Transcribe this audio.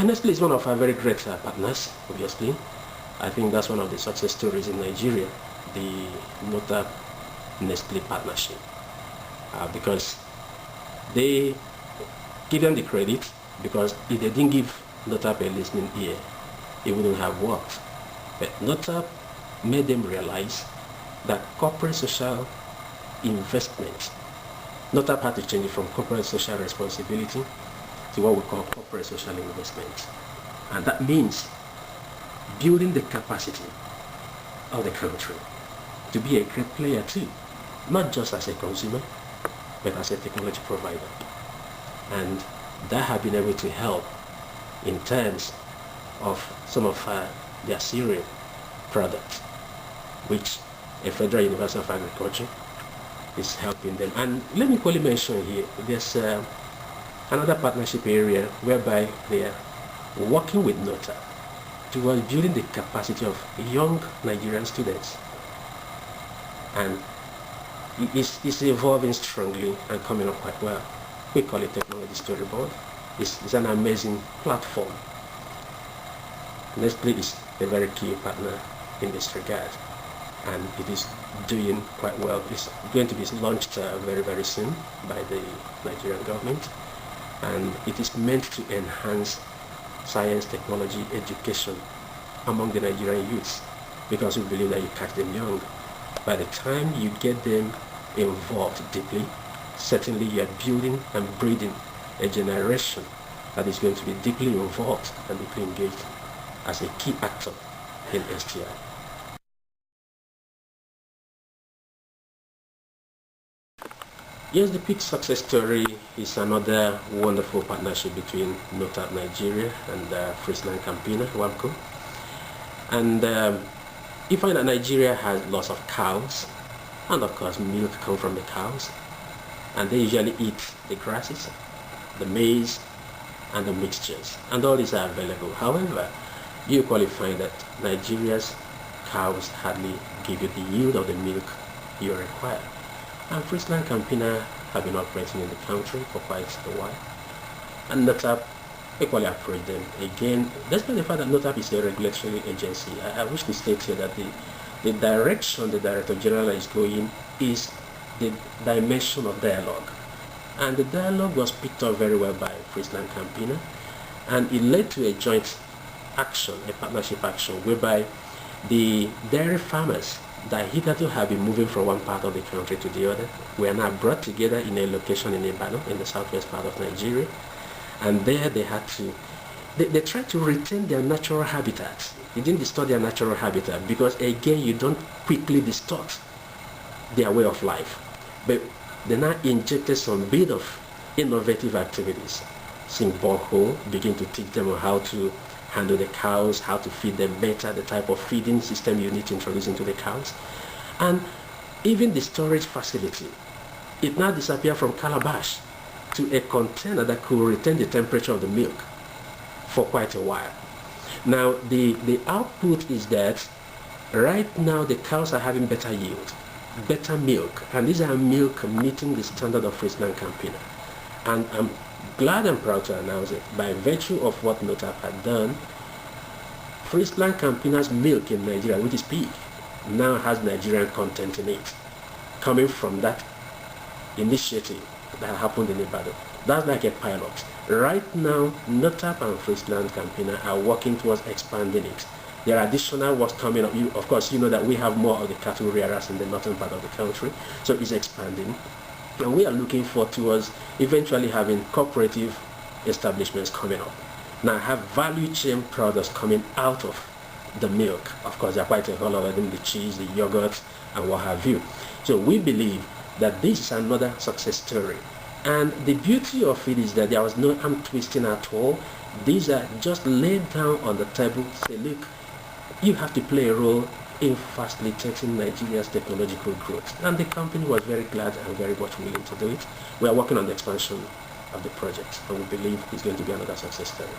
NESTLE is one of our very great partners, obviously. I think that's one of the success stories in Nigeria, the NOTAP NESTLE partnership, because they give them the credit, because if they didn't give NOTAP a listening ear, it wouldn't have worked. But NOTAP made them realize that corporate social investment, NOTAP had to change it from corporate social responsibility to what we call corporate social investment. And that means building the capacity of the country to be a great player too, not just as a consumer, but as a technology provider. And that have been able to help in terms of some of their cereal products, which a Federal University of Agriculture is helping them. And let me quickly mention here, there's another partnership area whereby they are working with NOTAP towards building the capacity of young Nigerian students. And it's evolving strongly and coming up quite well. We call it Technology Storyboard. It's an amazing platform. NESTLE is a very key partner in this regard, and it is doing quite well. It's going to be launched very, very soon by the Nigerian government, and it is meant to enhance science, technology, education among the Nigerian youths, because we believe that you catch them young. By the time you get them involved deeply, certainly you are building and breeding a generation that is going to be deeply involved and deeply engaged as a key actor in STI. Yes, the peak success story is another wonderful partnership between NOTAP Nigeria and Friesland Campina, WAMCO. And you find that Nigeria has lots of cows, and of course milk comes from the cows, and they usually eat the grasses, the maize, and the mixtures, and all these are available. However, you qualify that Nigeria's cows hardly give you the yield of the milk you require. And Friesland Campina have been operating in the country for quite a while, and NOTAP equally approached them again, despite the fact that NOTAP is a regulatory agency. I wish to state here that the direction the Director General is going is the dimension of dialogue, and the dialogue was picked up very well by Friesland Campina, and it led to a joint action, a partnership action, whereby the dairy farmers that hitherto have been moving from one part of the country to the other were now brought together in a location in Ibadan, in the southwest part of Nigeria, and there they had to, they tried to retain their natural habitat. They didn't distort their natural habitat, because again, you don't quickly distort their way of life, but they now injected some bit of innovative activities. Sink borehole, begin to teach them on how to handle the cows, how to feed them better, the type of feeding system you need to introduce into the cows. And even the storage facility, it now disappeared from calabash to a container that could retain the temperature of the milk for quite a while. Now the output is that right now the cows are having better yield, better milk, and these are milk meeting the standard of Friesland Campina. And I'm glad and proud to announce it, by virtue of what NOTAP had done, Friesland Campina's milk in Nigeria, which is pig, now has Nigerian content in it, coming from that initiative that happened in Ibadan. That's like a pilot. Right now, NOTAP and Friesland Campina are working towards expanding it. There are additional works coming up. Of course, you know that we have more of the cattle rearers in the northern part of the country, so it's expanding. And we are looking towards eventually having cooperative establishments coming up. Now have value chain products coming out of the milk. Of course, there are quite a whole lot of them, the cheese, the yogurt, and what have you. So we believe that this is another success story. And the beauty of it is that there was no arm twisting at all. These are just laid down on the table, say, look, you have to play a role in facilitating Nigeria's technological growth. And the company was very glad and very much willing to do it. We are working on the expansion of the project, and we believe it's going to be another success story.